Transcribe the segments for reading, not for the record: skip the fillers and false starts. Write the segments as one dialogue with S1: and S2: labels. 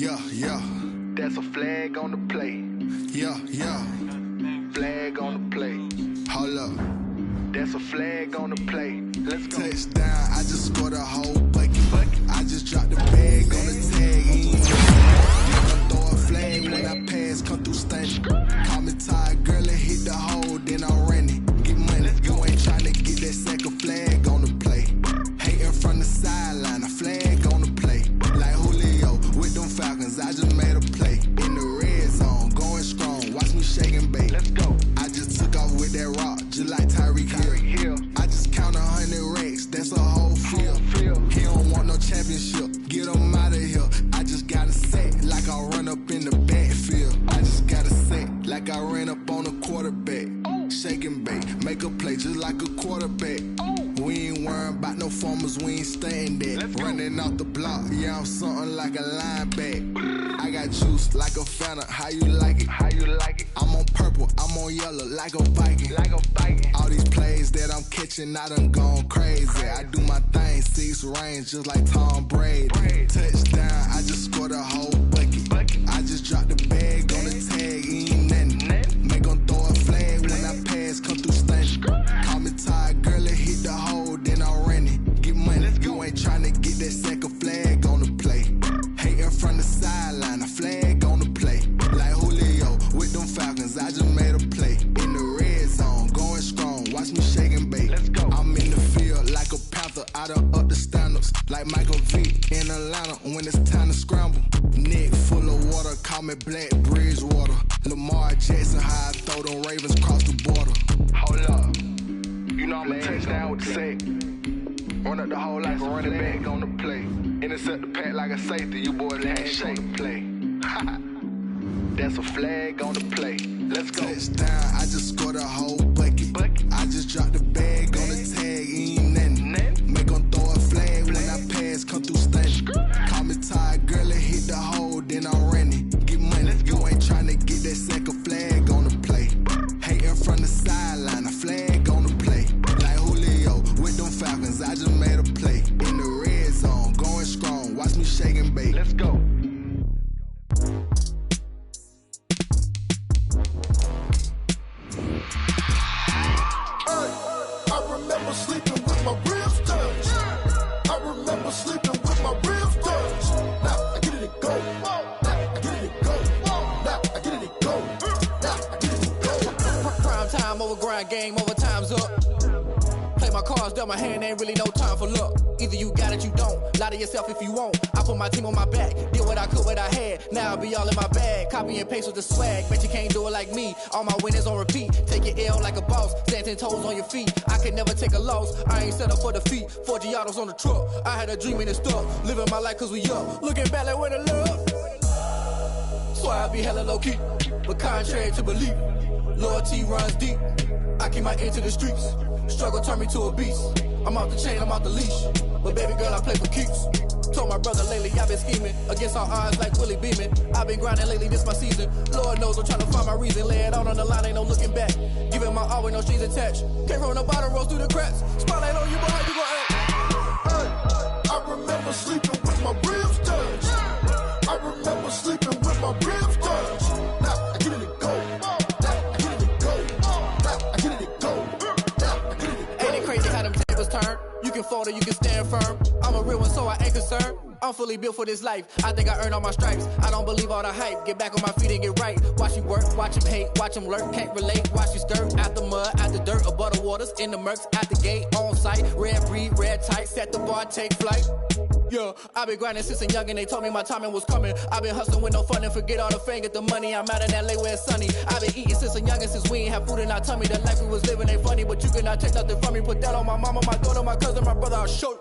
S1: yeah.
S2: That's a flag on the play.
S1: Yeah.
S2: Flag on the play.
S1: Hold up.
S2: That's a flag on the play. Let's go.
S1: Touchdown, I just scored a whole bucket. I just dropped the bag on the tag. You throw a flag when I pass, come through stunning. Call me tired, girl, and hit the hole, then I'm running. Get money, you ain't tryna get that second flag on the play. Hating from the sideline, a flag on the play. Like Julio with them Falcons, I just made a play. In the red zone, going strong, watch me shake and bake.
S2: Let's go.
S1: I just took off with that rock, just like Tyreek Hill. I just count 100 racks, that's a whole field. He don't want no championship, get him out of here. I just got a set, like I run up in the backfield. I just got a set, like I ran up on a quarterback. Shake and bake, make a play just like a quarterback. We ain't worrying about no formers, we ain't staying there. Running off the block, yeah, I'm something like a linebacker. I got juice like a Fanta, how you like it?
S2: How you like it?
S1: I'm on purple, I'm on yellow, like a Viking.
S2: Like a Viking.
S1: All these plays that I'm catching, I done gone crazy. I do my thing, 6 range, just like Tom Brady. Touchdown, I just scored a whole bucket. I just dropped the bag on the tag, ain't nothing. Make 'em throw a flag when I pass, come through stunning. Call me tired, girl, and hit the hole, then I'm running. Get money, you ain't tryna get that second flag on the play. Hating from the sideline, a flag on the play. Like Julio with them Falcons, I just made a play. In the red zone, going strong, watch me shake and bake.
S2: Let's go.
S1: I'm in the field like a Panther, I done up the standards. Like Michael Vick in Atlanta when it's time to scramble. Neck full of water, call me Black Bridgewater. Lamar Jackson, how I throw them Ravens cross the border.
S2: Hold up. You know I'm a touchdown with the sack. Run up the whole like a running back on the play. Intercept the pack like a safety, you boys can't shake the play. That's a flag on the play. Let's go.
S1: Touchdown, I just scored a whole bucket. I just dropped the bag on the tag, ain't nothing. Make 'em throw a flag when I pass, come through stunning. Call me tired, girl, and hit the hole, then I'm running. Get money, you ain't tryna get that second flag on the play. Hating from the sideline, a flag on the play. Like Julio with them Falcons, I just made a play. In the red zone, going strong, watch me shake and bake.
S2: Let's go.
S3: I remember sleeping with my ribs touched. I remember sleeping with my ribs touched. Now I get it and go. Now I get it and go. Now I get it and go. Now I get it and go.
S4: Prime time over grind game, over time's up. Play my cards, dealt my hand, ain't really no time for luck. Either you got it, you don't. Lie to yourself if you won't. I put my team on my back, did what I could, what I had. Now I be all in my bag, copy and paste with the swag. Bet you can't do it like me. All my winners on repeat. Take your L like a boss, stand 10 toes on your feet. I could never take a loss. I ain't set up for defeat. 4 Giottos on the truck. I had a dream and it stuck. Living my life cause we up. Looking back like where the love. So I be hella low key, but contrary to belief, loyalty runs deep. I keep my ear to the streets. Struggle turned me to a beast. I'm off the chain, I'm off the leash. But baby girl, I play for keeps. Told my brother lately, I've been scheming against all odds like Willie Beeman. I've been grinding lately, this my season. Lord knows I'm trying to find my reason. Lay it out on the line, ain't no looking back. Giving my all with no strings attached. Came from the bottom, rose through the cracks. Spotlight on you, boy, how you gon' act?
S3: I remember sleeping with my ribs touched. I remember sleeping with my ribs touched. Now I get it and go. Now I get it and go. Now I get it and go. Now I get it and go.
S4: Ain't it crazy how them tables turn? You can fold or you can stand firm. I'm a real one, so I ain't concerned. I'm fully built for this life. I think I earned all my stripes. I don't believe all the hype. Get back on my feet and get right. Watch you work, watch him hate, watch him lurk. Can't relate, watch you skirt. Out the mud, out the dirt, above the waters, in the murks, at the gate, on site. Red breed, red tight, set the bar, take flight. Yeah, I been grinding since a youngin', they told me my timing was coming. I been hustling with no fun and forget all the fame, get the money. I'm out in LA where it's sunny. I been eating since a youngin', since we ain't have food in our tummy. The life we was living ain't funny, but you cannot take nothing from me. Put that on my mama, my daughter, my cousin, my brother, I'll show you.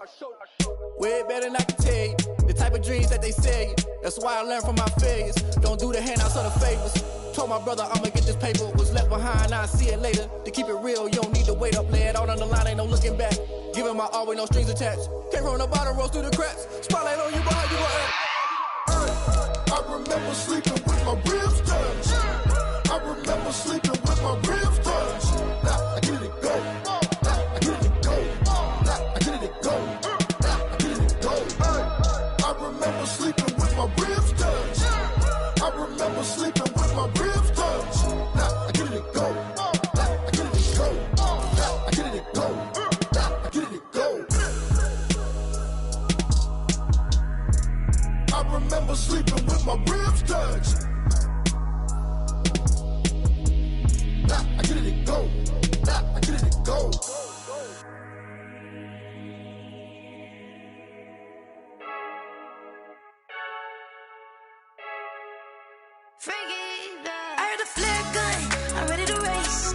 S4: Way better than I can tell you. The type of dreams that they sell you. That's why I learned from my failures. Don't do the handouts or the favors. Told my brother I'ma get this paper. Was left behind, I'll see it later. To keep it real, you don't need to wait up. Lay it out on the line, ain't no looking back. Giving my all with no strings attached. Came from the bottom, rose through the cracks. Spotlight on you, boy, how you gon' act?
S3: I remember sleeping with my ribs touched. I remember sleeping with my ribs touched. Now I get it and go. Now I get it and go. Now I get it and go. Now I get it and go. I remember sleeping with my ribs touched. remember sleeping with my ribs touched. Now I get it to go. Now I get it to go. Now I get it to go. Now I get it to go. I remember sleeping with my ribs touched. Now I get it to go. Now I get it to go.
S5: I heard the flare gun, I'm ready to race.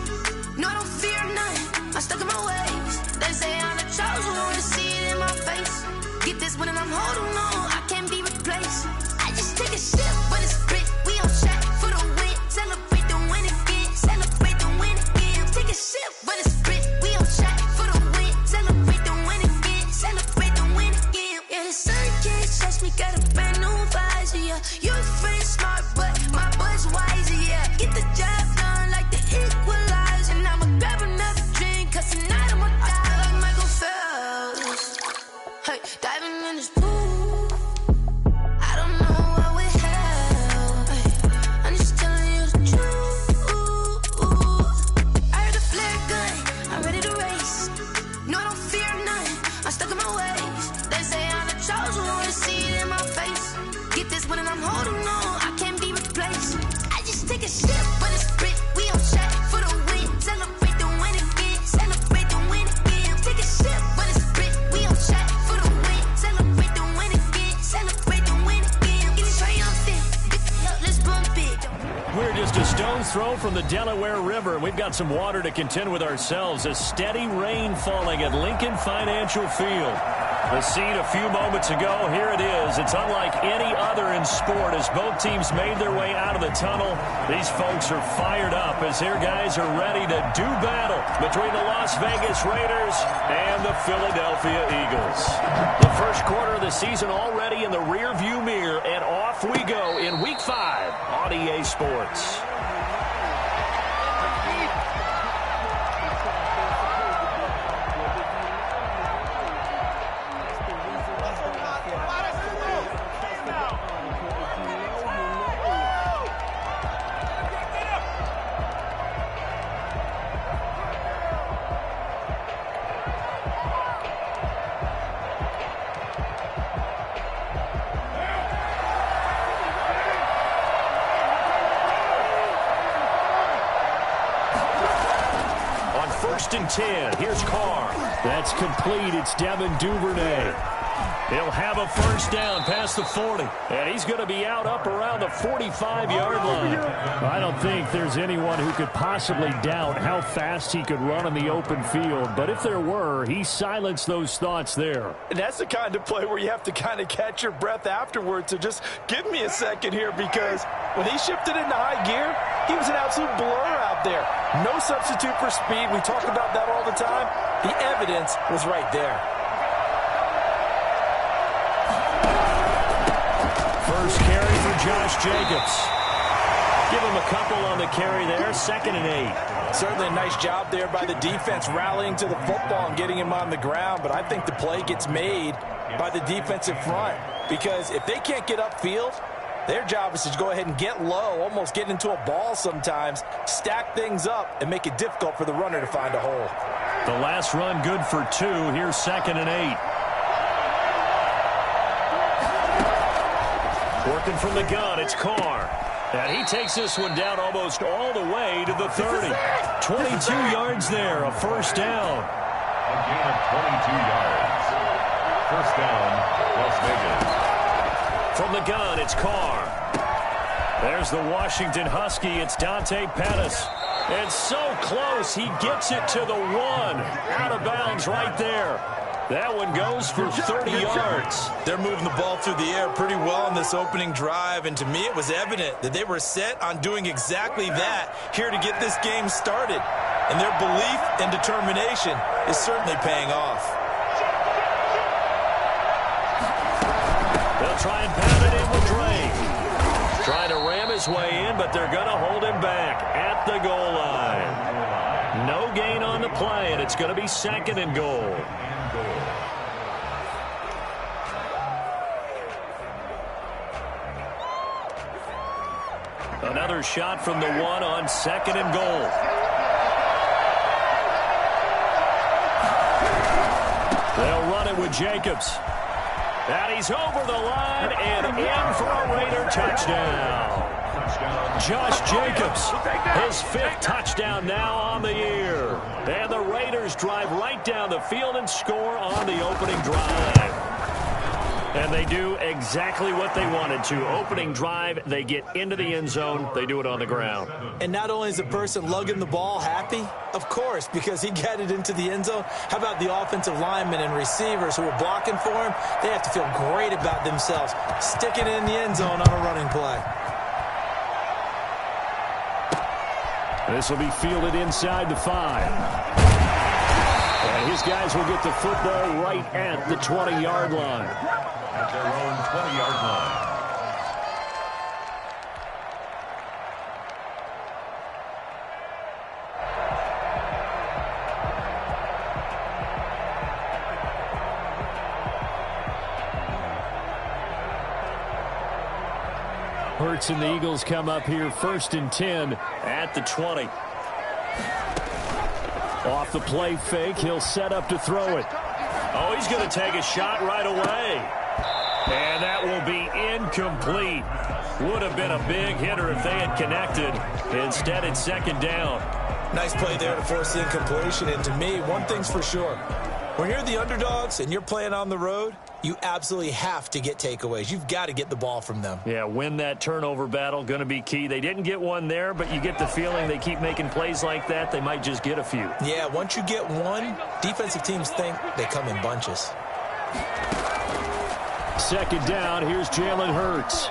S5: No, I don't fear none, I'm stuck in my ways. They say I'm the chosen one, see it in my face. Get this one and I'm holding on, I can't be replaced. I just take a sip, but it's spit, we on track for the win. Celebrate the win again, celebrate the win again. Take a sip, but it's spit, we on track for the win. Celebrate the win again, celebrate the win again. Yeah, the sun can't touch me, got a brand new visor, yeah. You friend smart, but my buzz wiser, yeah. Get the job done like the equalizer. And I'ma grab another drink, cause tonight I'ma die like Michael Phelps. Hey, diving in this pool, I don't know what we have. Hey, I'm just telling you the truth. I heard the flare gun, I'm ready to race. No, I don't fear none, I'm stuck in my ways. They say I'm the chosen one, see it in my face. Get this one and I'm holding on, I can't be replaced. I just take a sip, but it's spit, we on track for the win. Celebrate the win again, celebrate the win again. Take a sip, but it's spit, we on track for the win. Celebrate the win again, celebrate the win again. Get it triumphant, let's bump it.
S6: We're just a stone's throw from the Delaware River. We've got some water to contend with ourselves. A steady rain falling at Lincoln Financial Field. The scene a few moments ago, here it is. It's unlike any other in sport as both teams made their way out of the tunnel. These folks are fired up as their guys are ready to do battle between the Las Vegas Raiders and the Philadelphia Eagles. The first quarter of the season already in the rearview mirror, and off we go in Week 5 on EA Sports. First and 10. Here's Carr. That's complete. It's Devin Duvernay. He'll have a first down past the 40. And he's going to be out up around the 45-yard line. I don't think there's anyone who could possibly doubt how fast he could run in the open field. But if there were, he silenced those thoughts there.
S7: And that's the kind of play where you have to kind of catch your breath afterwards. So just give me a second here, because when he shifted into high gear, he was an absolute blur out there. No substitute for speed. We talk about that all the time. The evidence was right there.
S6: First carry for Josh Jacobs. Give him a couple on the carry there. 2nd and 8.
S7: Certainly a nice job there by the defense rallying to the football and getting him on the ground. But I think the play gets made by the defensive front, because if they can't get upfield, their job is to go ahead and get low, almost get into a ball sometimes, stack things up, and make it difficult for the runner to find a hole.
S6: The last run good for 2. Here's 2nd and 8. Working from the gun, it's Carr. And he takes this one down almost all the way to the 30. 22 yards there, a first down.
S8: A gain of 22 yards. First down, Las Vegas.
S6: From the gun, it's Carr. There's the Washington Husky. It's Dante Pettis. And so close, he gets it to the 1. Out of bounds right there. That one goes for 30 yards.
S9: They're moving the ball through the air pretty well in this opening drive, and to me it was evident that they were set on doing exactly that here to get this game started. And their belief and determination is certainly paying off.
S6: They'll try and pound it in with Drake. Trying to ram his way in, but they're going to hold him back at the goal line. No gain on the play, and it's going to be 2nd and goal. Another shot from the 1 on 2nd and goal. They'll run it with Jacobs. And he's over the line and in for a Raider touchdown. Josh Jacobs, his 5th touchdown now on the year. And the Raiders drive right down the field and score on the opening drive. And they do exactly what they wanted to. Opening drive, they get into the end zone. They do it on the ground.
S7: And not only is the person lugging the ball happy, of course, because he got it into the end zone. How about the offensive linemen and receivers who are blocking for him? They have to feel great about themselves, sticking it in the end zone on a running play.
S6: This will be fielded inside the 5. And his guys will get the football right at the 20-yard line.
S8: At their own 20-yard line.
S6: Hurts and the Eagles come up here 1st and 10 at the 20. Off the play fake, he'll set up to throw it. Oh, he's going to take a shot right away. And that will be incomplete. Would have been a big hitter if they had connected. Instead, it's 2nd down.
S7: Nice play there to force the incompletion. And to me, one thing's for sure. When you're the underdogs and you're playing on the road, you absolutely have to get takeaways. You've got to get the ball from them.
S6: Yeah, win that turnover battle, going to be key. They didn't get one there, but you get the feeling they keep making plays like that, they might just get a few.
S7: Yeah, once you get one, defensive teams think they come in bunches.
S6: 2nd down, here's Jalen Hurts.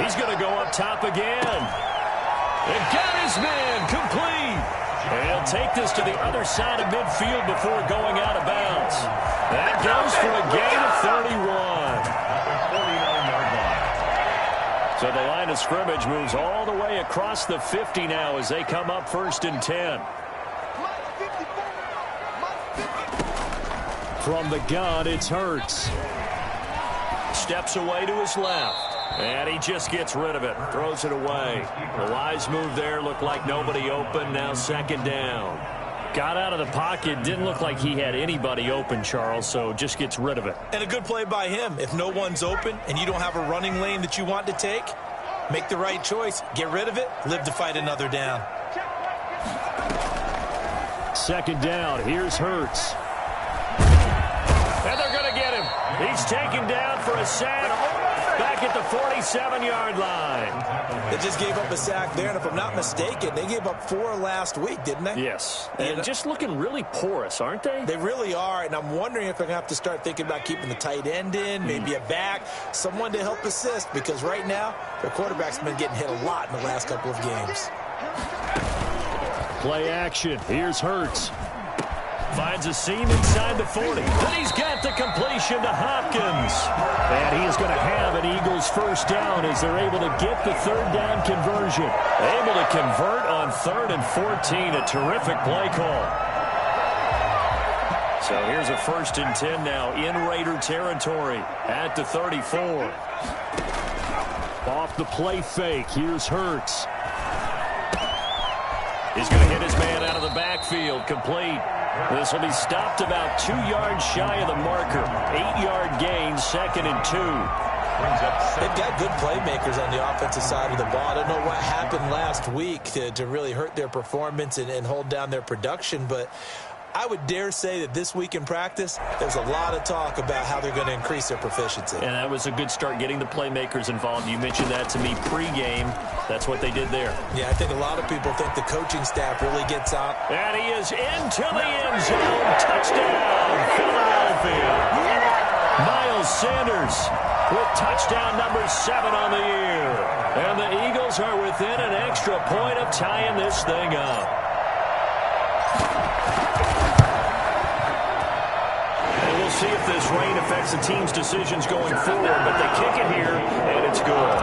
S6: He's going to go up top again. And got his man complete. And he'll take this to the other side of midfield before going out of bounds. That goes for a gain of 31. So the line of scrimmage moves all the way across the 50 now as they come up 1st and 10. From the gun, it's Hurts. Steps away to his left. And he just gets rid of it. Throws it away. The wise move there. Looked like nobody open. Now 2nd down. Got out of the pocket. Didn't look like he had anybody open, Charles, so just gets rid of it.
S7: And a good play by him. If no one's open and you don't have a running lane that you want to take, make the right choice. Get rid of it. Live to fight another down.
S6: 2nd down. Here's Hurts. And they're going to get him. He's taken down for a sack. Back at the 47-yard line.
S7: They just gave up a sack there, and if I'm not mistaken, they gave up 4 last week, didn't they?
S6: Yes. And just looking really porous, aren't they?
S7: They really are, and I'm wondering if they're going to have to start thinking about keeping the tight end in, maybe a back, someone to help assist, because right now, their quarterback's been getting hit a lot in the last couple of games.
S6: Play action. Here's Hurts. Finds a seam inside the 40. Then he's got the completion to Hopkins. And he is going to have an Eagles 1st down as they're able to get the 3rd down conversion. Able to convert on 3rd and 14. A terrific play call. So here's a 1st and 10 now in Raider territory at the 34. Off the play fake. Here's Hurts. He's going to hit his man out of the backfield. Complete. This will be stopped about 2 yards shy of the marker. 8-yard gain, 2nd and 2.
S7: They've got good playmakers on the offensive side of the ball. I don't know what happened last week to really hurt their performance and hold down their production, but I would dare say that this week in practice, there's a lot of talk about how they're going to increase their proficiency.
S6: And that was a good start, getting the playmakers involved. You mentioned that to me pregame. That's what they did there.
S7: Yeah, I think a lot of people think the coaching staff really gets out.
S6: And he is into the end zone. Touchdown, Philadelphia. Miles Sanders with touchdown number 7 on the year. And the Eagles are within an extra point of tying this thing up. See if this rain affects the team's decisions going forward, but they kick it here, and it's good.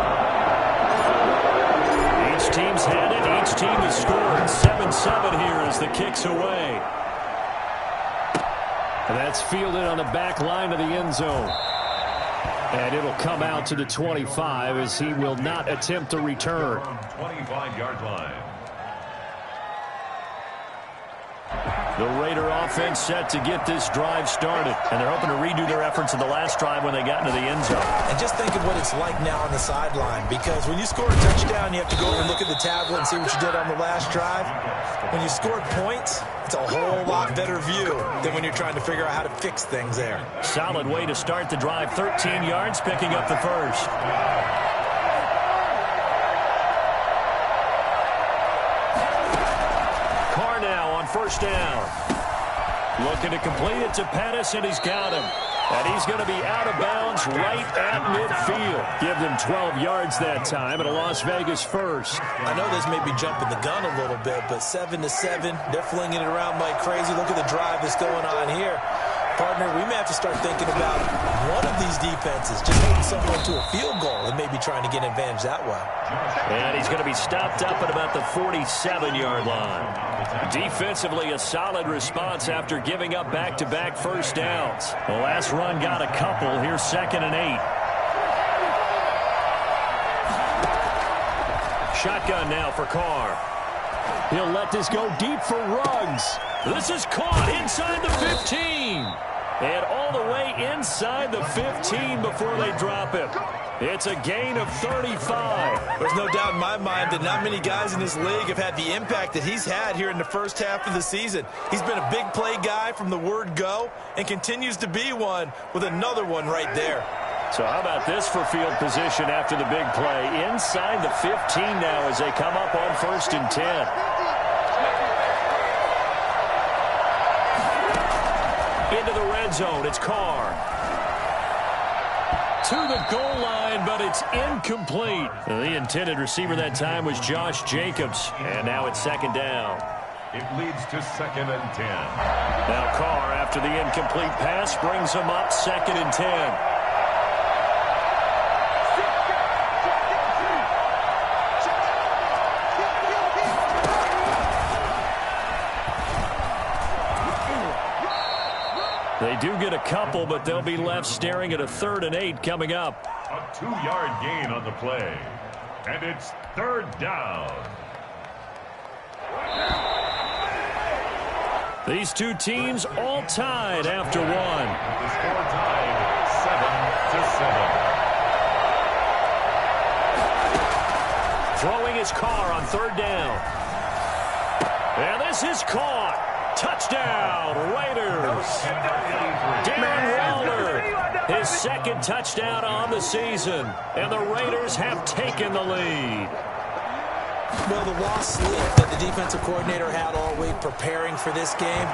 S6: Each team's had it. Each team has scored. 7-7 here as the kick's away. And that's fielded on the back line of the end zone. And it'll come out to the 25 as he will not attempt to return.
S8: 25-yard line.
S6: The Raider offense set to get this drive started. And they're hoping to redo their efforts in the last drive when they got into the end zone.
S7: And just think of what it's like now on the sideline, because when you score a touchdown, you have to go over and look at the tablet and see what you did on the last drive. When you score points, it's a whole lot better view than when you're trying to figure out how to fix things there.
S6: Solid way to start the drive. 13 yards, picking up the first. Carr now on first down. Looking to complete it to Pettis, and he's got him. And he's going to be out of bounds right at midfield. Give them 12 yards that time, and a Las Vegas first.
S7: I know this may be jumping the gun a little bit, but 7-7, they're flinging it around like crazy. Look at the drive that's going on here. Partner, we may have to start thinking about one of these defenses just holding someone to a field goal and maybe trying to get an advantage that way.
S6: And he's going to be stopped up at about the 47-yard line. Defensively, a solid response after giving up back-to-back first downs. The last run got a couple. Here's 2nd and 8. Shotgun now for Carr. He'll let this go deep for Ruggs. This is caught inside the 15. And all the way inside the 15 before they drop it. It's a gain of 35.
S7: There's no doubt in my mind that not many guys in this league have had the impact that he's had here in the first half of the season. He's been a big play guy from the word go and continues to be one with another one right there.
S6: So how about this for field position after the big play? Inside the 15 now as they come up on 1st and 10. Into the red zone, it's Carr. To the goal line, but it's incomplete. The intended receiver that time was Josh Jacobs. And now it's 2nd down.
S8: It leads to 2nd and 10.
S6: Now Carr, after the incomplete pass, brings him up 2nd and 10. They do get a couple, but they'll be left staring at a 3rd and 8 coming up.
S8: A 2-yard gain on the play. And it's 3rd down.
S6: These two teams all tied after one.
S8: The score tied 7-7.
S6: Throwing his Carr on 3rd down. And this is caught. Touchdown, Raiders. Darren Waller, his 2nd touchdown on the season. And the Raiders have taken the lead.
S7: Well, the lost sleep that the defensive coordinator had all week preparing for this game,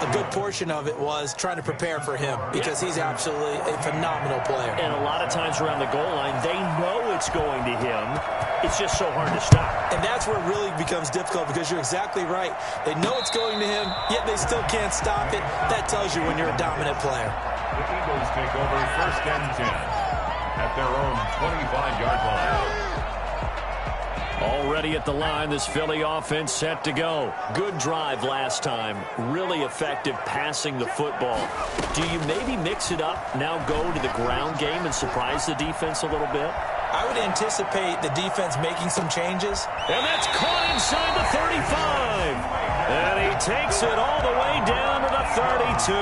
S7: a good portion of it was trying to prepare for him because he's absolutely a phenomenal player.
S6: And a lot of times around the goal line, they know it's going to him. It's just so hard to stop.
S7: And that's where it really becomes difficult because you're exactly right. They know it's going to him, yet they still can't stop it. That tells you when you're a dominant player.
S8: The Eagles take over 1st and 10 at their own 25-yard line.
S6: Already at the line, this Philly offense set to go. Good drive last time. Really effective passing the football. Do you maybe mix it up, now go to the ground game and surprise the defense a little bit?
S7: I would anticipate the defense making some changes.
S6: And that's caught inside the 35. And he takes it all the way down to the 32.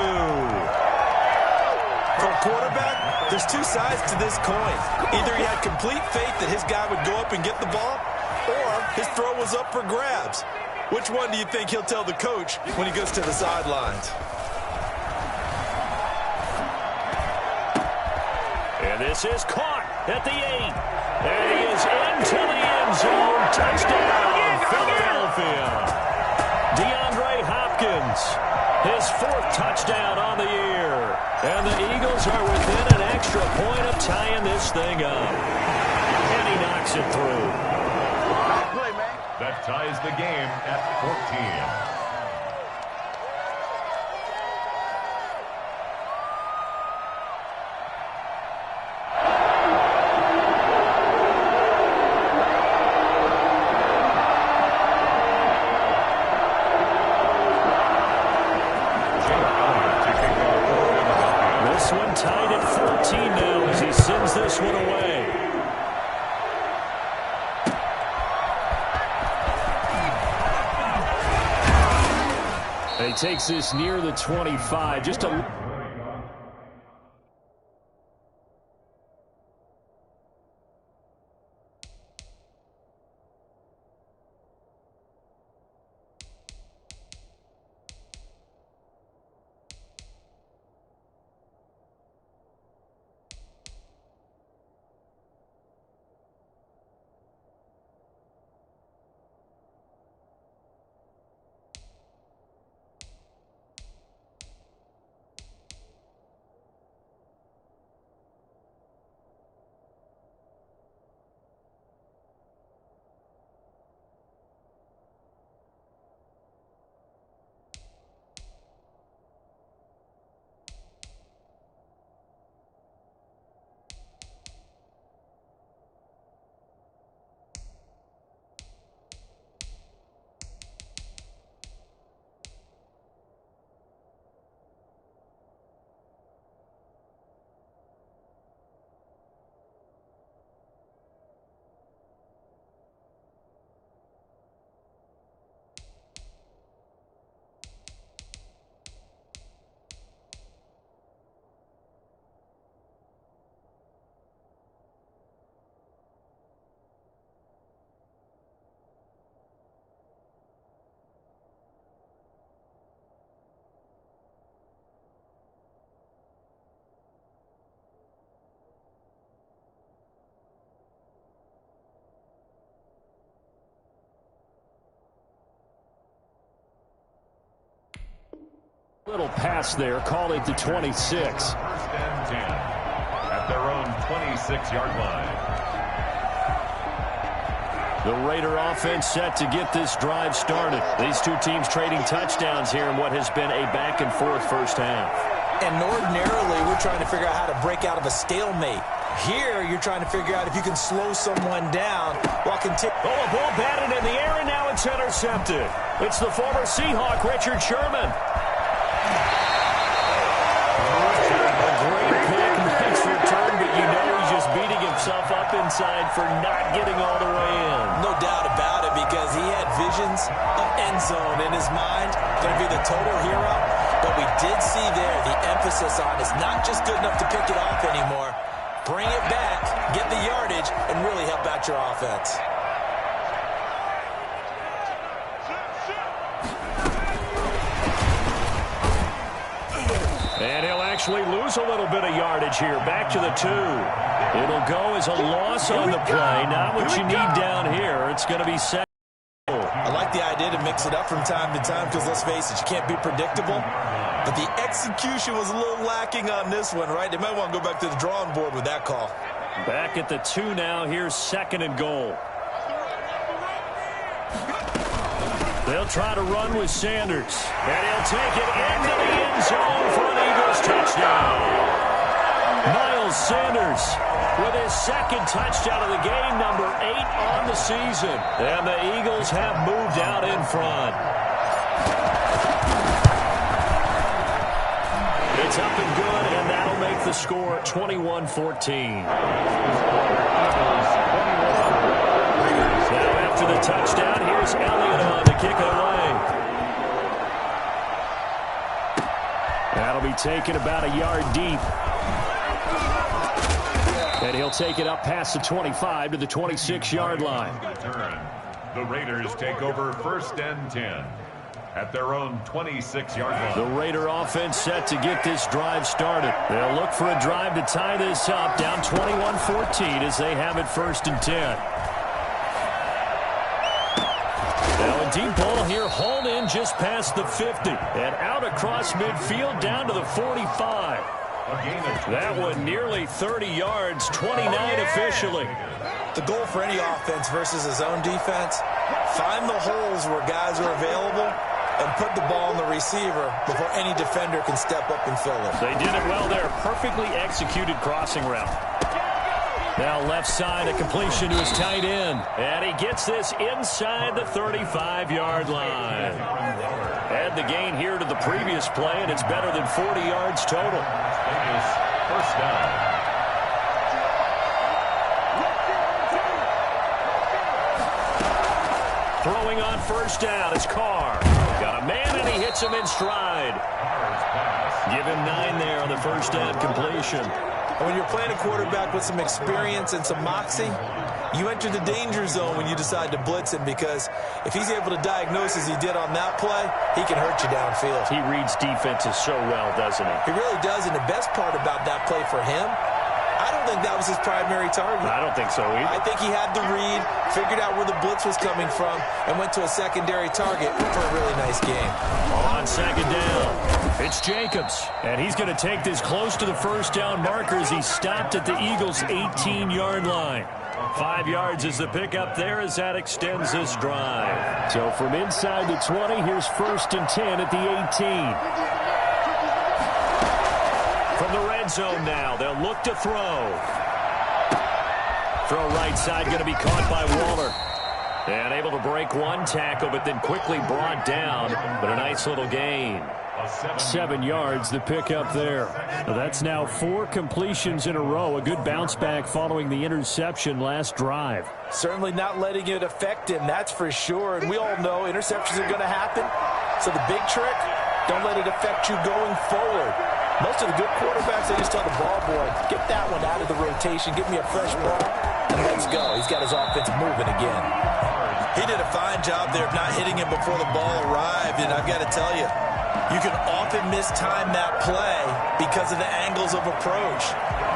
S7: For a quarterback, there's two sides to this coin. Either he had complete faith that his guy would go up and get the ball, or his throw was up for grabs. Which one do you think he'll tell the coach when he goes to the sidelines?
S6: And this is caught at the 8. And he is into the end zone. Touchdown, Philadelphia. DeAndre Hopkins, his 4th touchdown on the year. And the Eagles are within an extra point of tying this thing up. And he knocks it through.
S8: That ties the game at 14.
S6: away. And he takes this near the 25. Just a... Little pass there, call it the 26.
S8: First and 10 at their own 26-yard line.
S6: The Raider offense set to get this drive started. These two teams trading touchdowns here in what has been a back-and-forth first half.
S7: And ordinarily, we're trying to figure out how to break out of a stalemate. Here, you're trying to figure out if you can slow someone down while continuing.
S6: Oh, a ball batted in the air, and now it's intercepted. It's the former Seahawk, Richard Sherman. Up inside for not getting all the way in.
S7: No doubt about it, because he had visions of end zone in his mind. Going to be the total hero. But we did see there the emphasis on it's not just good enough to pick it off anymore. Bring it back, get the yardage, and really help out your offense.
S6: And he'll actually lose a little bit of yardage here. Back to the 2. It'll go as a loss on the play. Not what you need down here. It's going to be set.
S7: I like the idea to mix it up from time to time because, let's face it, you can't be predictable. But the execution was a little lacking on this one, right? They might want to go back to the drawing board with that call.
S6: Back at the 2 now. Here's 2nd and goal. They'll try to run with Sanders. And he'll take it into the end zone for an Eagles touchdown. Miles Sanders with his 2nd touchdown of the game, number 8 on the season. And the Eagles have moved out in front. It's up and good, and that'll make the score 21-14. Now after the touchdown, here's Elliott on to kick it away. That'll be taken about a yard deep. And he'll take it up past the 25 to the 26-yard line.
S8: The Raiders take over 1st and 10 at their own 26-yard line.
S6: The Raider offense set to get this drive started. They'll look for a drive to tie this up, down 21-14 as they have it 1st and 10. Now a deep ball here, hauled in just past the 50 and out across midfield down to the 45. That one nearly 30 yards, 29 officially.
S7: The goal for any offense versus his own defense, find the holes where guys are available and put the ball on the receiver before any defender can step up and fill it.
S6: They did it well there. Perfectly executed crossing route. Now left side, a completion to his tight end. And he gets this inside the 35-yard line. Add the gain here to the previous play, and it's better than 40 yards total.
S8: First down.
S6: Throwing on first down is Carr. Got a man, and he hits him in stride. Give him 9 there on the first down completion.
S9: When you're playing a quarterback with some experience and some moxie, you enter the danger zone when you decide to blitz him, because if he's able to diagnose as he did on that play, he can hurt you downfield.
S6: He reads defenses so well, doesn't he?
S9: He really does, and the best part about that play for him, I don't think that was his primary target.
S6: I don't think so either.
S9: I think he had the read, figured out where the blitz was coming from, and went to a secondary target for a really nice game.
S6: On second down, it's Jacobs, and he's going to take this close to the first down marker as he stopped at the Eagles' 18-yard line. 5 yards is the pickup there as that extends this drive. So from inside the 20, here's 1st and 10 at the 18. From the red zone now, they'll look to throw. Throw right side, going to be caught by Waller. And able to break one tackle, but then quickly brought down. But a nice little gain. 7 yards, the pickup there. That's now 4 completions in a row. A good bounce back following the interception last drive.
S7: Certainly not letting it affect him, that's for sure. And we all know interceptions are going to happen. So the big trick, don't let it affect you going forward. Most of the good quarterbacks, they just tell the ball boy, get that one out of the rotation, give me a fresh ball, and let's go. He's got his offense moving again.
S9: He did a fine job there of not hitting him before the ball arrived, and I've got to tell you, you can often mistime that play because of the angles of approach.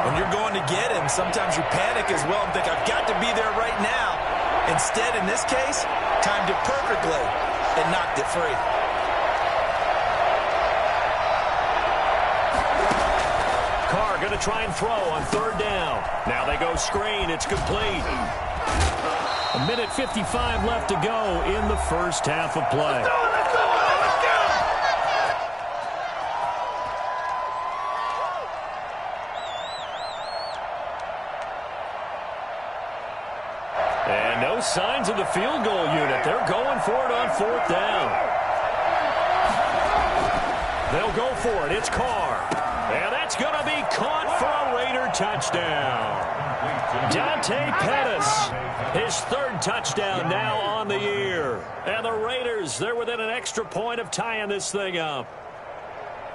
S9: When you're going to get him, sometimes you panic as well and think, I've got to be there right now. Instead, in this case, timed it perfectly and knocked it free.
S6: Carr going to try and throw on 3rd down. Now they go screen. It's complete. 1:55 left to go in the first half of play. And no signs of the field goal unit. They're going for it on 4th down. They'll go for it. It's Carr. And that's going to be caught for a Raider touchdown. Dante Pettis, his 3rd touchdown now on the year. And the Raiders, they're within an extra point of tying this thing up.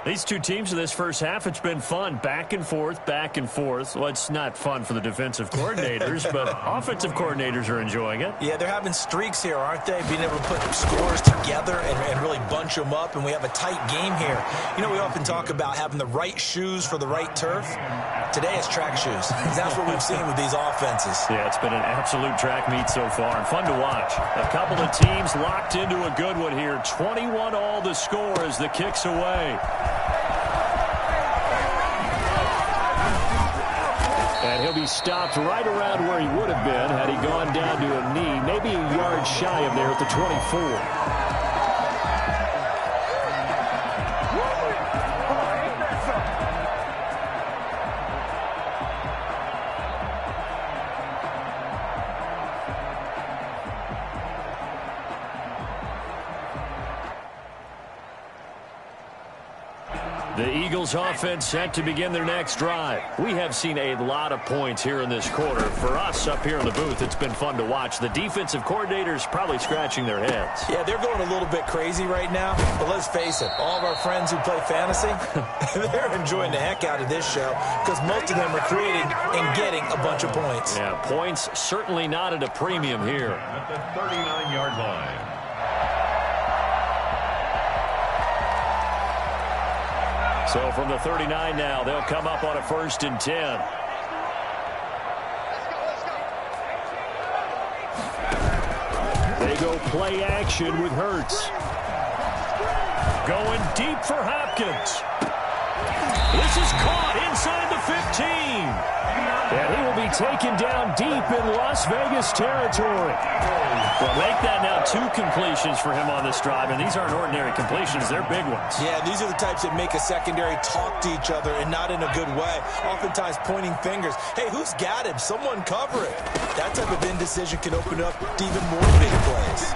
S6: These two teams in this first half, it's been fun. Back and forth, back and forth. Well, it's not fun for the defensive coordinators, but offensive coordinators are enjoying it.
S9: Yeah, they're having streaks here, aren't they? Being able to put scores together and really bunch them up, and we have a tight game here. You know, we often talk about having the right shoes for the right turf. Today it's track shoes. That's what we've seen with these offenses.
S6: Yeah, it's been an absolute track meet so far, and fun to watch. A couple of teams locked into a good one here. 21 all the score as the kick's away. And he'll be stopped right around where he would have been had he gone down to a knee, maybe a yard shy of there at the 24. The Eagles offense set to begin their next drive. We have seen a lot of points here in this quarter. For us up here in the booth, it's been fun to watch. The defensive coordinators probably scratching their heads.
S9: Yeah, they're going a little bit crazy right now. But let's face it, all of our friends who play fantasy, they're enjoying the heck out of this show because most of them are creating and getting a bunch of points.
S6: Yeah, points certainly not at a premium here.
S8: At the 39-yard line.
S6: So from the 39 now, they'll come up on a 1st and 10. They go play action with Hurts. Going deep for Hopkins. This is caught inside the 15. And he will be taken down deep in Las Vegas territory. Well, make that now 2 completions for him on this drive, and these aren't ordinary completions. They're big ones.
S9: Yeah, these are the types that make a secondary talk to each other and not in a good way. Oftentimes pointing fingers. Hey, who's got him? Someone cover it. That type of indecision can open up to even more big plays.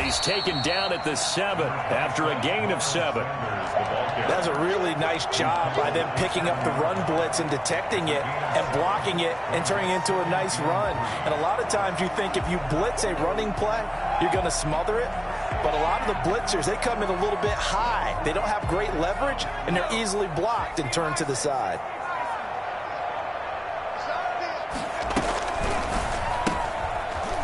S6: He's taken down at the 7 after a gain of 7.
S7: That's a really nice job by them picking up the run blitz and detecting it and blocking it and turning it into a nice run. And a lot of times you think if you blitz a running play, you're going to smother it. But a lot of the blitzers, they come in a little bit high. They don't have great leverage, and they're easily blocked and turned to the side.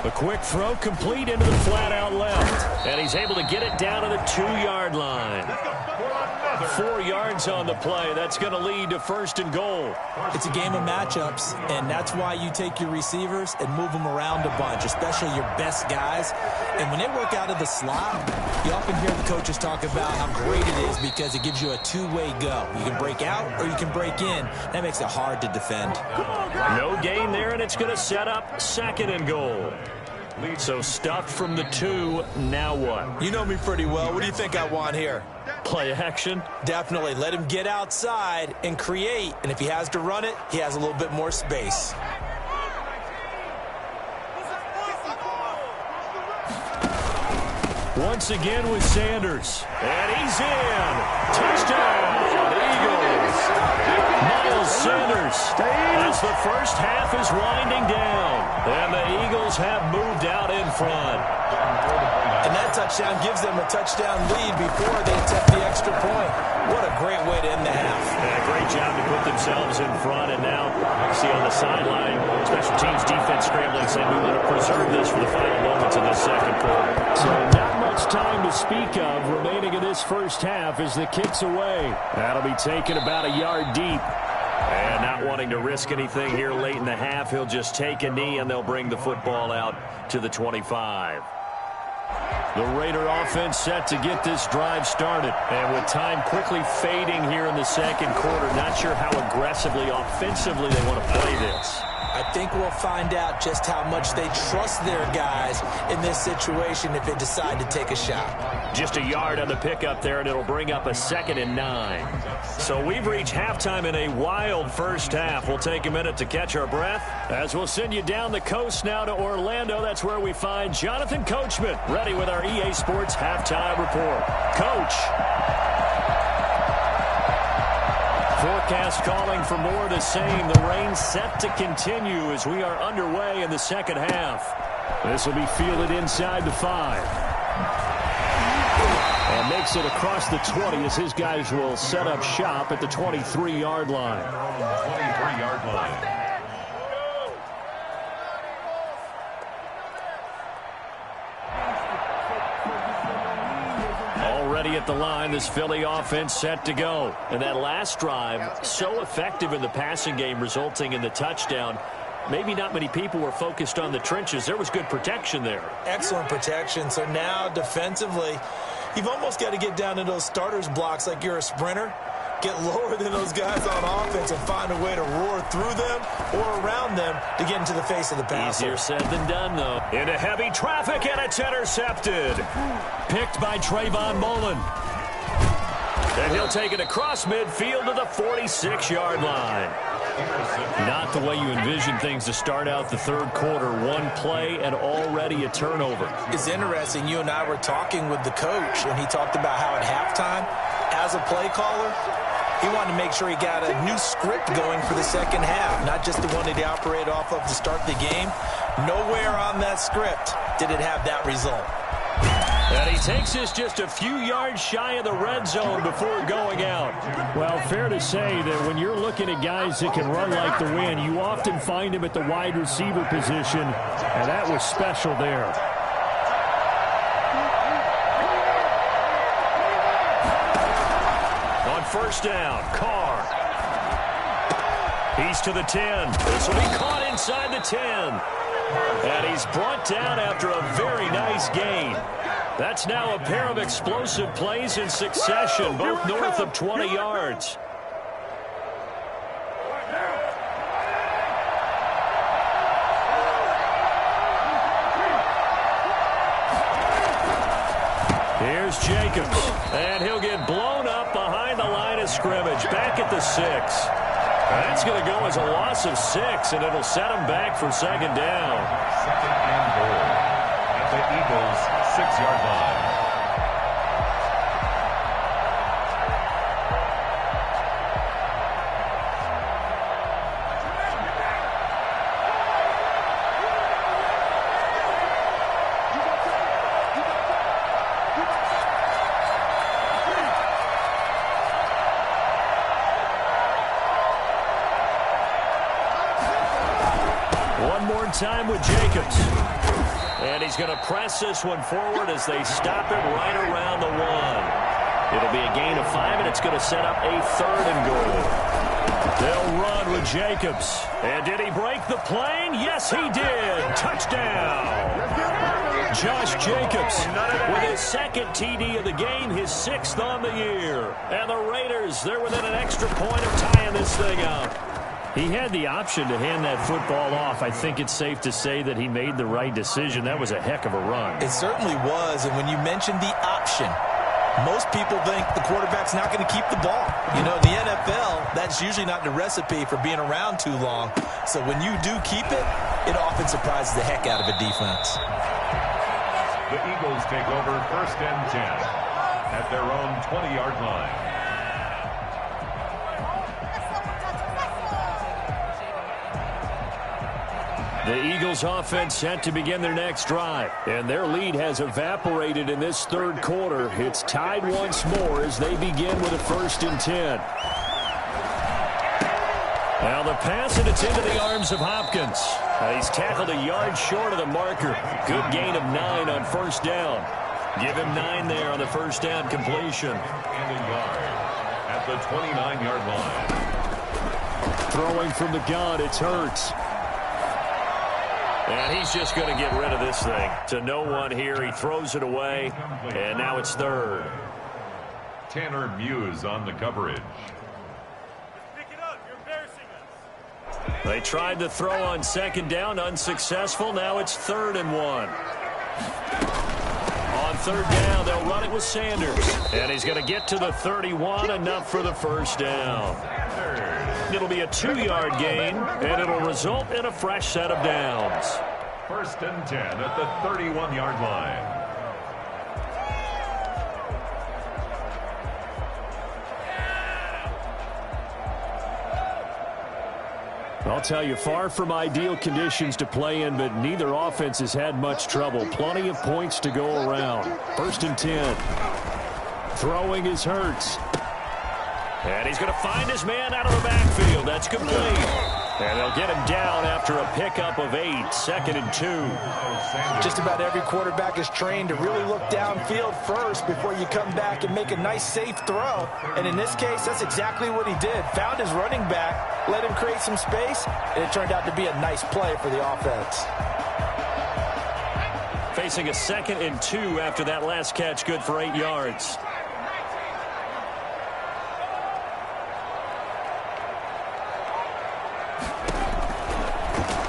S6: A quick throw complete into the flat out left. And he's able to get it down to the 2-yard line. 4 yards on the play. That's going to lead to 1st and goal.
S9: It's a game of matchups, and that's why you take your receivers and move them around a bunch, especially your best guys. And when they work out of the slot, you often hear the coaches talk about how great it is because it gives you a two-way go. You can break out or you can break in. That makes it hard to defend.
S6: No gain there, and it's going to set up 2nd and goal. So stuffed from the 2, now what?
S9: You know me pretty well. What do you think I want here?
S6: Play action?
S9: Definitely. Let him get outside and create. And if he has to run it, he has a little bit more space.
S6: Once again with Sanders. And he's in. Touchdown, Eagles. Miles Sanders as the first half is winding down. And the Eagles have moved out in front.
S9: And that touchdown gives them a touchdown lead before they attempt the extra point. What a great way to end the half.
S6: Yeah, great job to put themselves in front. And now, see on the sideline, special teams defense scrambling, saying we want to preserve this for the final moments of this second quarter. So not much time to speak of remaining in this first half as the kick's away. That'll be taken about a yard deep. And not wanting to risk anything here late in the half, he'll just take a knee and they'll bring the football out to the 25. The Raider offense set to get this drive started. And with time quickly fading here in the second quarter, not sure how aggressively, offensively they want to play this.
S9: I think we'll find out just how much they trust their guys in this situation if they decide to take a shot.
S6: Just a yard on the pickup there, and it'll bring up a 2nd and 9. So we've reached halftime in a wild first half. We'll take a minute to catch our breath as we'll send you down the coast now to Orlando. That's where we find Jonathan Coachman ready with our EA Sports Halftime Report. Coach. Forecast calling for more of the same. The rain set to continue as we are underway in the second half. This will be fielded inside the 5. And makes it across the 20 as his guys will set up shop at the 23-yard line.
S8: 23-yard line.
S6: Already at the line, this Philly offense set to go. And that last drive, so effective in the passing game, resulting in the touchdown. Maybe not many people were focused on the trenches. There was good protection there.
S9: Excellent protection. So now defensively, you've almost got to get down to those starters blocks like you're a sprinter. Get lower than those guys on offense and find a way to roar through them or around them to get into the face of the passer.
S6: Easier said than done, though. Into heavy traffic, and it's intercepted. Picked by Trayvon Mullen. And he'll take it across midfield to the 46-yard line. Not the way you envision things to start out the third quarter. One play and already a turnover.
S9: It's interesting. You and I were talking with the coach, and he talked about how at halftime, as a play caller, he wanted to make sure he got a new script going for the second half, not just the one that he operated off of to start the game. Nowhere on that script did it have that result.
S6: And he takes us just a few yards shy of the red zone before going out. Well, fair to say that when you're looking at guys that can run like the wind, you often find him at the wide receiver position, and that was special there. On first down, Carr. He's to the 10. This will be caught inside the 10. And he's brought down after a very nice gain. That's now a pair of explosive plays in succession, both north of 20 yards. Here's Jacobs, and he'll get blown up behind the line of scrimmage, back at the 6. That's going to go as a loss of 6, and it'll set him back for second down.
S8: Second and goal. At the Eagles' 6-yard line.
S6: Time with Jacobs. And he's going to press this one forward as they stop it right around the 1. It'll be a gain of 5, and it's going to set up a 3rd and goal. They'll run with Jacobs. And did he break the plane? Yes, he did. Touchdown. Josh Jacobs with his 2nd TD of the game, his 6th on the year. And the Raiders, they're within an extra point of tying this thing up. He had the option to hand that football off. I think it's safe to say that he made the right decision. That was a heck of a run.
S9: It certainly was, and when you mentioned the option, most people think the quarterback's not going to keep the ball. You know, in the NFL, that's usually not the recipe for being around too long. So when you do keep it, it often surprises the heck out of a defense.
S8: The Eagles take over 1st and 10 at their own 20-yard line.
S6: The Eagles offense set to begin their next drive, and their lead has evaporated in this 3rd quarter. It's tied once more as they begin with a 1st and 10. Now the pass, and it's into the arms of Hopkins. He's tackled a yard short of the marker. Good gain of 9 on 1st down. Give him 9 there on the 1st down completion.
S8: And a yard at the 29-yard line.
S6: Throwing from the gun, it's Hurts. And he's just going to get rid of this thing. To no one here. He throws it away, and now it's 3rd.
S8: Tanner Muse on the coverage.
S10: Pick it up. You're embarrassing us.
S6: They tried to throw on 2nd down, unsuccessful. Now it's 3rd and 1. On 3rd down, they'll run it with Sanders. And he's going to get to the 31, enough for the 1st down. It'll be a 2-yard gain, and it'll result in a fresh set of downs.
S8: 1st and 10 at the 31-yard line.
S6: I'll tell you, far from ideal conditions to play in, but neither offense has had much trouble. Plenty of points to go around. 1st and 10. Throwing is Hurts. And he's going to find his man out of the backfield. That's complete. And they'll get him down after a pickup of 8, 2nd and 2.
S7: Just about every quarterback is trained to really look downfield first before you come back and make a nice, safe throw. And in this case, that's exactly what he did. Found his running back, let him create some space, and it turned out to be a nice play for the offense.
S6: Facing a 2nd and 2 after that last catch, good for 8 yards.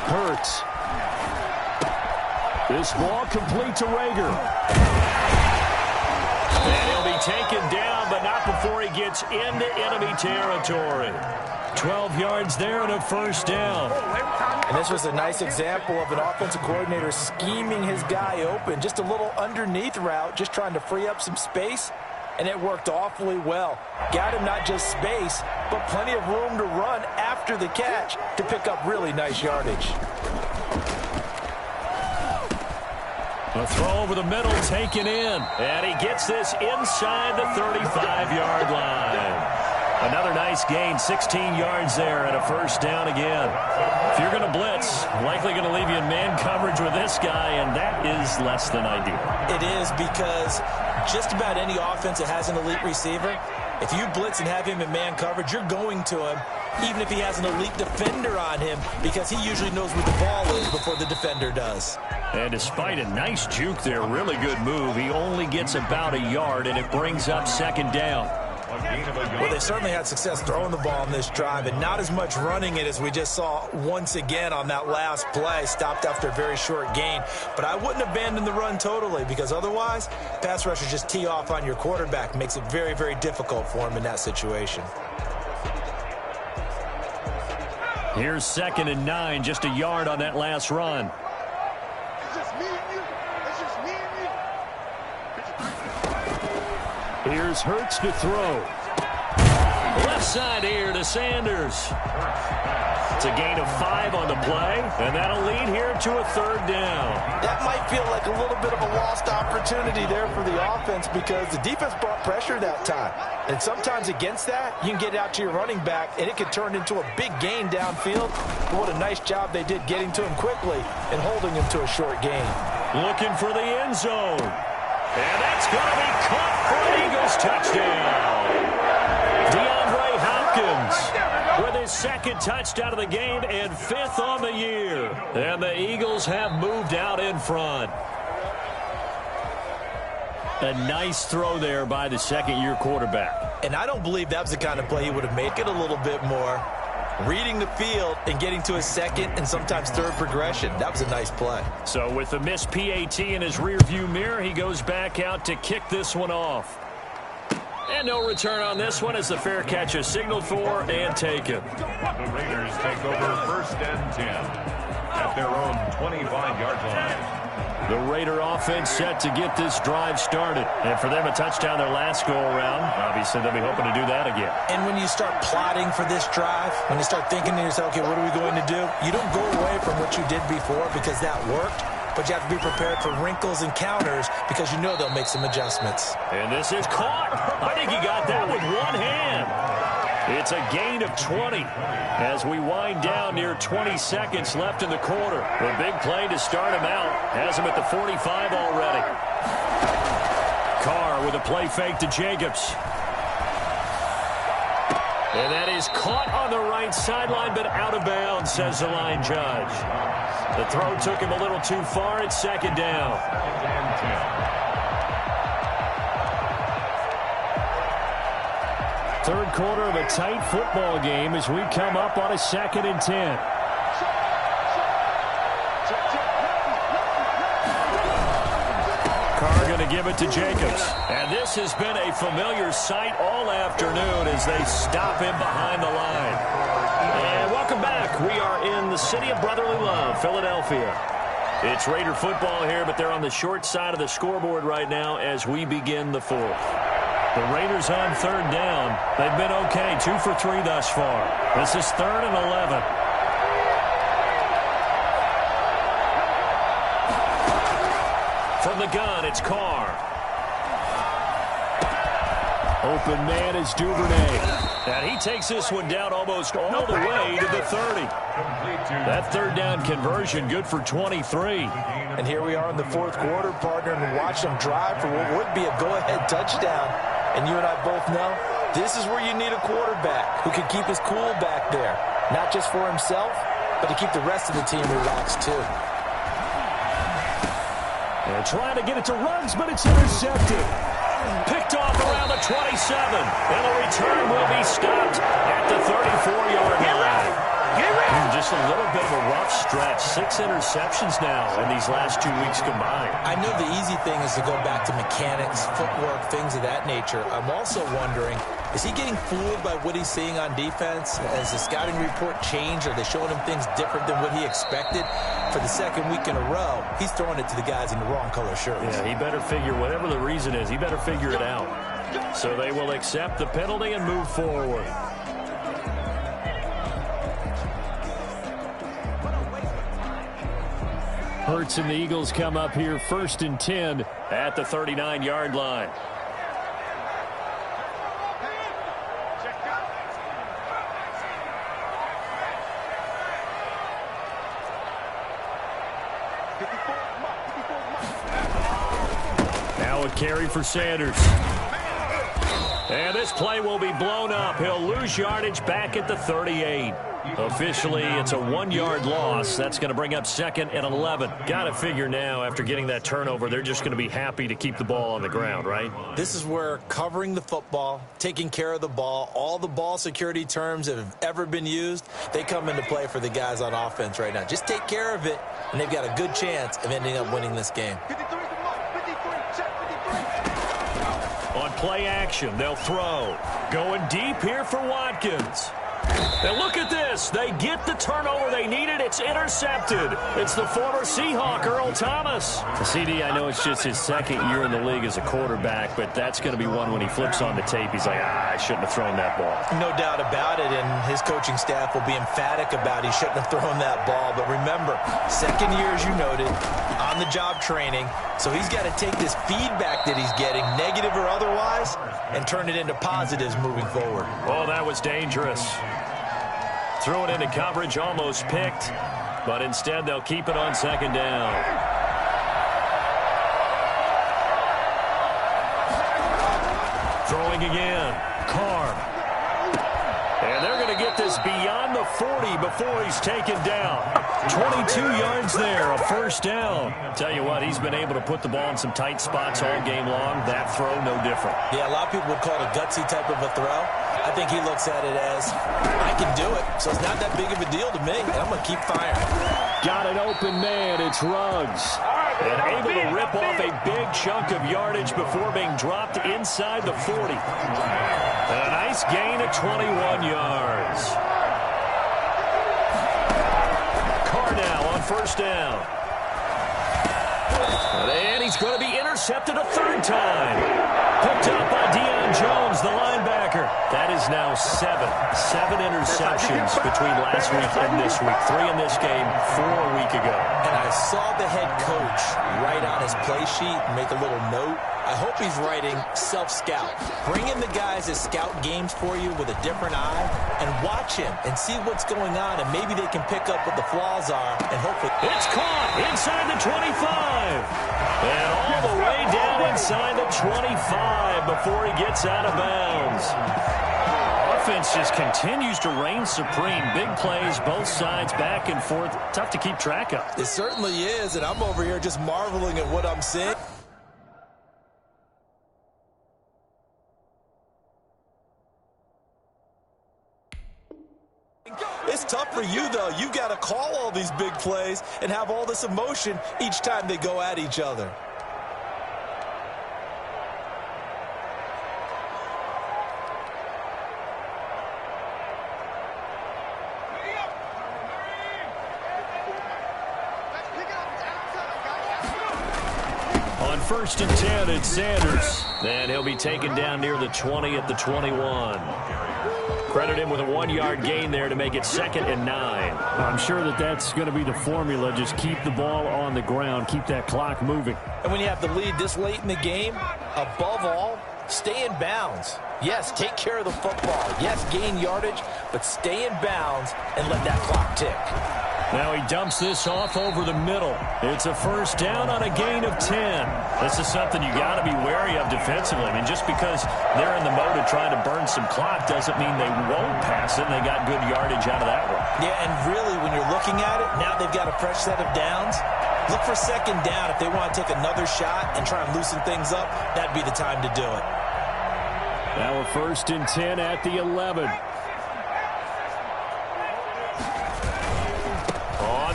S6: Hurts. This ball complete to Rager. And he'll be taken down, but not before he gets into enemy territory. 12 yards there and a 1st down.
S7: And this was a nice example of an offensive coordinator scheming his guy open. Just a little underneath route, just trying to free up some space. And it worked awfully well. Got him not just space, but plenty of room to run after the catch to pick up really nice yardage.
S6: A throw over the middle taken in. And he gets this inside the 35-yard line. Another nice gain, 16 yards there and a 1st down again. If you're going to blitz, likely going to leave you in man coverage with this guy, and that is less than ideal.
S7: It is, because just about any offense that has an elite receiver, if you blitz and have him in man coverage, you're going to him, even if he has an elite defender on him, because he usually knows where the ball is before the defender does.
S6: And despite a nice juke there, really good move, he only gets about a yard, and it brings up 2nd down.
S7: Well, they certainly had success throwing the ball on this drive, and not as much running it as we just saw once again on that last play. Stopped after a very short gain. But I wouldn't abandon the run totally, because otherwise, pass rushers just tee off on your quarterback. Makes it very, very difficult for him in that situation.
S6: Here's 2nd and 9, just a yard on that last run.
S3: It's just me and you. It's just me
S6: Here's Hurts to throw. Left side here to Sanders. It's a gain of 5 on the play, and that'll lead here to a 3rd down.
S7: That might feel like a little bit of a lost opportunity there for the offense because the defense brought pressure that time. And sometimes against that, you can get out to your running back, and it can turn into a big gain downfield. But what a nice job they did getting to him quickly and holding him to a short gain.
S6: Looking for the end zone. And that's going to be caught for an Eagles touchdown. DeAndre Hopkins with his 2nd touchdown of the game and 5th on the year. And the Eagles have moved out in front. A nice throw there by the 2nd-year quarterback.
S7: And I don't believe that was the kind of play he would have made it a little bit more. Reading the field and getting to his 2nd and sometimes 3rd progression. That was a nice play.
S6: So with the missed PAT in his rearview mirror, he goes back out to kick this one off. And no return on this one as the fair catch is signaled for and taken.
S8: The Raiders take over 1st and 10 at their own 25-yard line.
S6: The Raider offense set to get this drive started. And for them, a touchdown their last go-around. Obviously, they'll be hoping to do that again.
S7: And when you start plotting for this drive, when you start thinking to yourself, okay, what are we going to do? You don't go away from what you did before because that worked. But you have to be prepared for wrinkles and counters because you know they'll make some adjustments.
S6: And this is caught. I think he got that with one hand. It's a gain of 20 as we wind down near 20 seconds left in the quarter. The big play to start him out has him at the 45 already. Carr with a play fake to Jacobs. And that is caught on the right sideline, but out of bounds, says the line judge. The throw took him a little too far. It's 2nd down. 3rd quarter of a tight football game as we come up on a 2nd and 10. Carr going to give it to Jacobs. And this has been a familiar sight all afternoon as they stop him behind the line. And welcome back. We are in the city of brotherly love, Philadelphia. It's Raider football here, but they're on the short side of the scoreboard right now as we begin the 4th. The Raiders on 3rd down. They've been okay, 2 for 3 thus far. This is 3rd and 11. From the gun, it's Carr. Open man is Duvernay. And he takes this one down almost all the way to the 30. That 3rd down conversion good for 23.
S7: And here we are in the 4th quarter, partner, and watch them drive for what would be a go-ahead touchdown. And you and I both know this is where you need a quarterback who can keep his cool back there. Not just for himself, but to keep the rest of the team relaxed too.
S6: And trying to get it to Ruggs, but it's intercepted. Picked off around the 27. And the return will be stopped at the 34-yard line. Just a little bit of a rough stretch. 6 interceptions now in these last 2 weeks combined.
S7: I know the easy thing is to go back to mechanics, footwork, things of that nature. I'm also wondering, is he getting fooled by what he's seeing on defense? Has the scouting report changed? Are they showing him things different than what he expected? For the 2nd week in a row, he's throwing it to the guys in the wrong color shirts.
S6: Yeah, he better figure, whatever the reason is, he better figure it out. So they will accept the penalty and move forward. Hurts and the Eagles come up here 1st and 10 at the 39-yard line. Now a carry for Sanders. And this play will be blown up. He'll lose yardage back at the 38. Officially, it's a 1-yard loss. That's going to bring up 2nd and 11. Got to figure now, after getting that turnover, they're just going to be happy to keep the ball on the ground, right?
S7: This is where covering the football, taking care of the ball, all the ball security terms that have ever been used, they come into play for the guys on offense right now. Just take care of it, and they've got a good chance of ending up winning this game.
S6: On play action, they'll throw. Going deep here for Watkins. And look at this. They get the turnover they needed. It's intercepted. It's the former Seahawk, Earl Thomas. CD, I know it's just his second year in the league as a quarterback, but that's going to be one when he flips on the tape. He's like, I shouldn't have thrown that ball.
S9: No doubt about it, and his coaching staff will be emphatic about he shouldn't have thrown that ball. But remember, second year, as you noted, on-the-job training, so he's got to take this feedback that he's getting, negative or otherwise, and turn it into positives moving forward.
S6: Oh, that was dangerous. Threw it into coverage, almost picked, but instead they'll keep it on second down. Throwing again. Carr. And they're going to get this beyond the 40 before he's taken down. 22 yards there, a first down. Tell you what, he's been able to put the ball in some tight spots all game long. That throw, no different.
S9: Yeah, a lot of people would call it a gutsy type of a throw. I think he looks at it as, I can do it, so it's not that big of a deal to me, and I'm going to keep firing.
S6: Got an open man, it's Ruggs. And able to rip off a big chunk of yardage before being dropped inside the 40. And a nice gain of 21 yards. Carr now on first down. And he's going to be intercepted a third time. Picked up by Deion Jones, the linebacker. That is now seven interceptions between last week and this week. 3 in this game, 4 a week ago.
S9: And I saw the head coach write on his play sheet and make a little note. I hope he's writing self-scout. Bring in the guys that scout games for you with a different eye and watch him and see what's going on, and maybe they can pick up what the flaws are and hopefully.
S6: It's caught inside the 25. And all the way down inside the 25 before he gets out of bounds. Offense just continues to reign supreme. Big plays, both sides, back and forth. Tough to keep track of.
S9: It certainly is, and I'm over here just marveling at what I'm seeing. It's tough for you, though. You've got to call all these big plays and have all this emotion each time they go at each other.
S6: On first and 10, it's Sanders. And he'll be taken down near the 20 at the 21. Credit him with a 1-yard gain there to make it 2nd and 9.
S11: I'm sure that's going to be the formula. Just keep the ball on the ground. Keep that clock moving.
S9: And when you have the lead this late in the game, above all, stay in bounds. Yes, take care of the football. Yes, gain yardage, but stay in bounds and let that clock tick.
S6: Now he dumps this off over the middle. It's a first down on a gain of 10. This is something you got to be wary of defensively. I mean, just because they're in the mode of trying to burn some clock doesn't mean they won't pass it. They got good yardage out of that one.
S9: Yeah, and really, when you're looking at it, now they've got a fresh set of downs. Look for second down. If they want to take another shot and try and loosen things up, that'd be the time to do it.
S11: Now a first and 10 at the 11.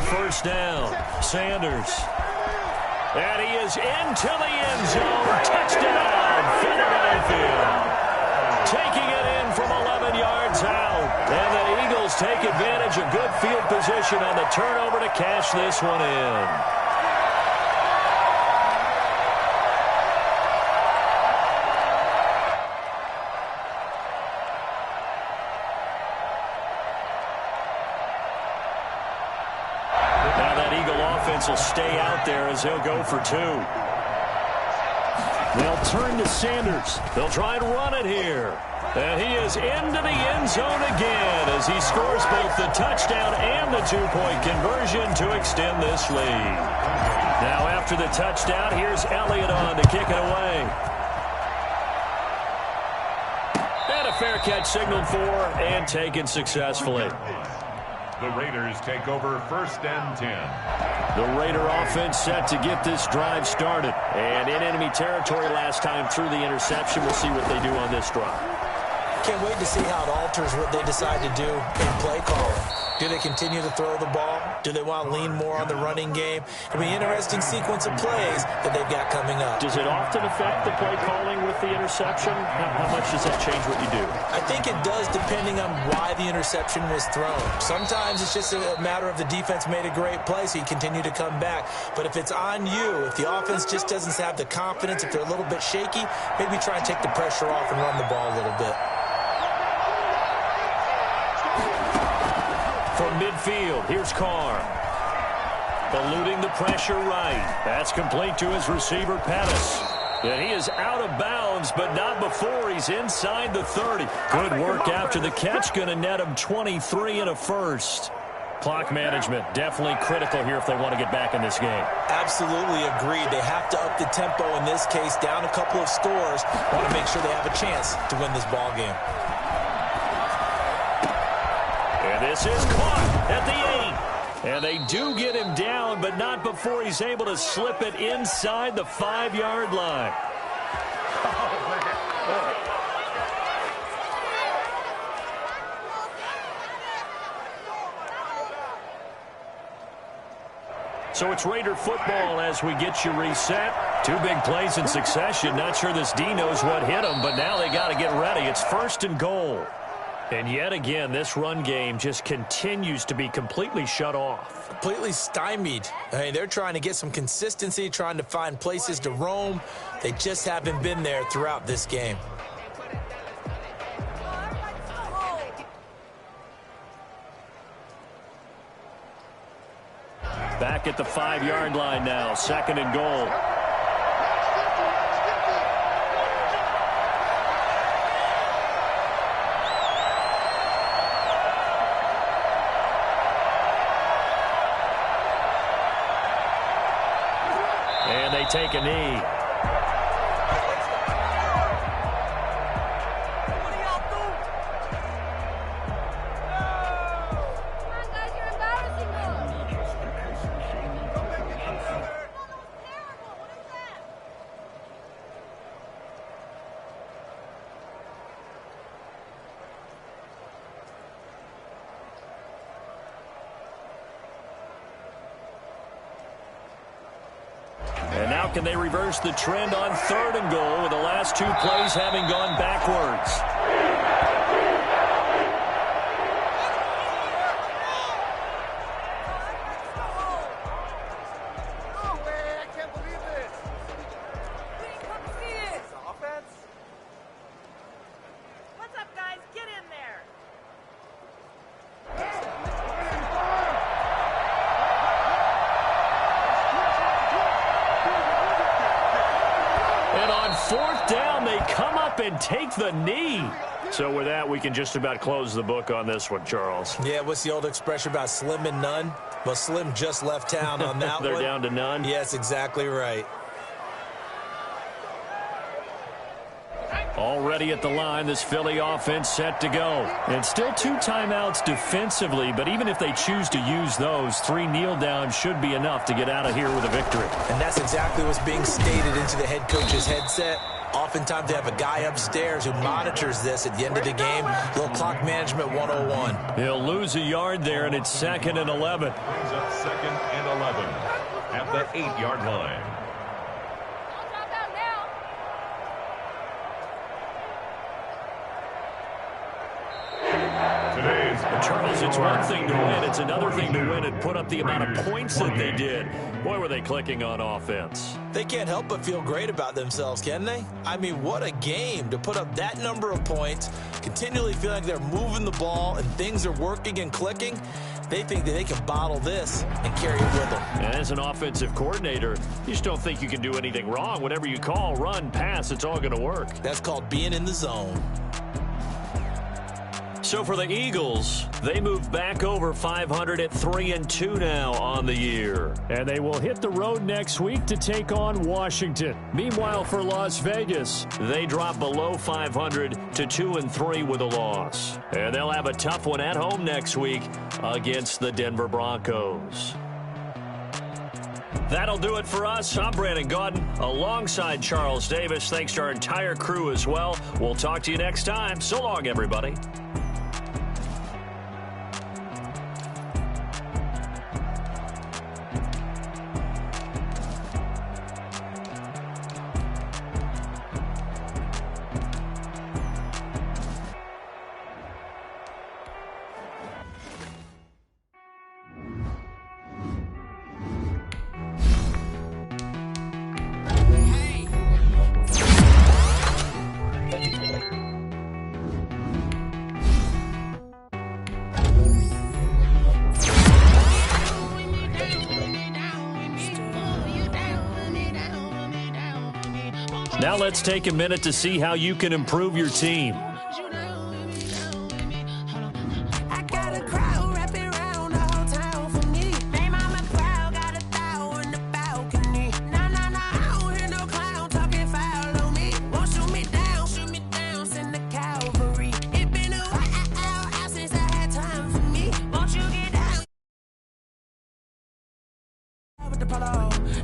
S6: First down, Sanders. And he is into the end zone. Touchdown, Philadelphia. Taking it in from 11 yards out. And the Eagles take advantage of good field position on the turnover to cash this one in. Will stay out there as he'll go for 2. They'll turn to Sanders. They'll try and run it here. And he is into the end zone again as he scores both the touchdown and the 2-point conversion to extend this lead. Now after the touchdown, here's Elliott on to kick it away. And a fair catch signaled for and taken successfully.
S8: The Raiders take over first and 10.
S6: The Raider offense set to get this drive started. And in enemy territory last time through the interception. We'll see what they do on this drive.
S7: Can't wait to see how it alters what they decide to do in play calling. Do they continue to throw the ball? Do they want to lean more on the running game? It'll be an interesting sequence of plays that they've got coming up.
S6: Does it often affect the play calling with the interception? How much does that change what you do?
S7: I think it does, depending on why the interception was thrown. Sometimes it's just a matter of the defense made a great play, so you continue to come back. But if it's on you, if the offense just doesn't have the confidence, if they're a little bit shaky, maybe try and take the pressure off and run the ball a little bit.
S6: From midfield, here's Carr. Eluding the pressure right. That's complete to his receiver, Pettis. And he is out of bounds, but not before he's inside the 30. Good work after the catch. Going to net him 23 and a first. Clock management definitely critical here if they want to get back in this game.
S7: Absolutely agreed. They have to up the tempo in this case, down a couple of scores. Want to make sure they have a chance to win this ball game.
S6: And this is caught at the 8. And they do get him down, but not before he's able to slip it inside the 5-yard line. So it's Raider football as we get you reset. 2 big plays in succession. Not sure this D knows what hit him, but now they got to get ready. It's 1st and goal. And yet again, this run game just continues to be completely shut off.
S7: Completely stymied. I mean, they're trying to get some consistency, trying to find places to roam. They just haven't been there throughout this game.
S6: Back at the 5-yard line now, 2nd and goal. And they take a knee. And now can they reverse the trend on 3rd and goal with the last 2 plays having gone backwards? And take the knee. So with that, we can just about close the book on this one, Charles.
S7: Yeah, what's the old expression about slim and none? Well, Slim just left town on that
S6: They're
S7: one.
S6: down to none?
S7: Yes, exactly right.
S6: Already at the line, this Philly offense set to go. And still 2 timeouts defensively, but even if they choose to use those, 3 kneel downs should be enough to get out of here with a victory.
S7: And that's exactly what's being stated into the head coach's headset. Oftentimes they have a guy upstairs who monitors this at the end of the game. Little clock management 101.
S6: He'll lose a yard there, and it's 2nd and 11.
S8: Brings up 2nd and 11 at the 8-yard line.
S6: Charles, it's one thing to win. It's another thing to win and put up the amount of points that they did. Boy, were they clicking on offense.
S7: They can't help but feel great about themselves, can they? I mean, what a game to put up that number of points, continually feel like they're moving the ball and things are working and clicking. They think that they can bottle this and carry it with them.
S6: And as an offensive coordinator, you just don't think you can do anything wrong. Whatever you call, run, pass, it's all going to work.
S7: That's called being in the zone.
S6: So for the Eagles, they move back over 500 at 3-2 now on the year.
S11: And they will hit the road next week to take on Washington. Meanwhile, for Las Vegas,
S6: they drop below 500 to 2-3 with a loss. And they'll have a tough one at home next week against the Denver Broncos. That'll do it for us. I'm Brandon Gaudin alongside Charles Davis. Thanks to our entire crew as well. We'll talk to you next time. So long, everybody. Now let's take a minute to see how you can improve your team.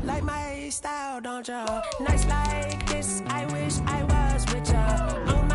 S12: Like my style, don't you? Nights like this, I wish I was with ya.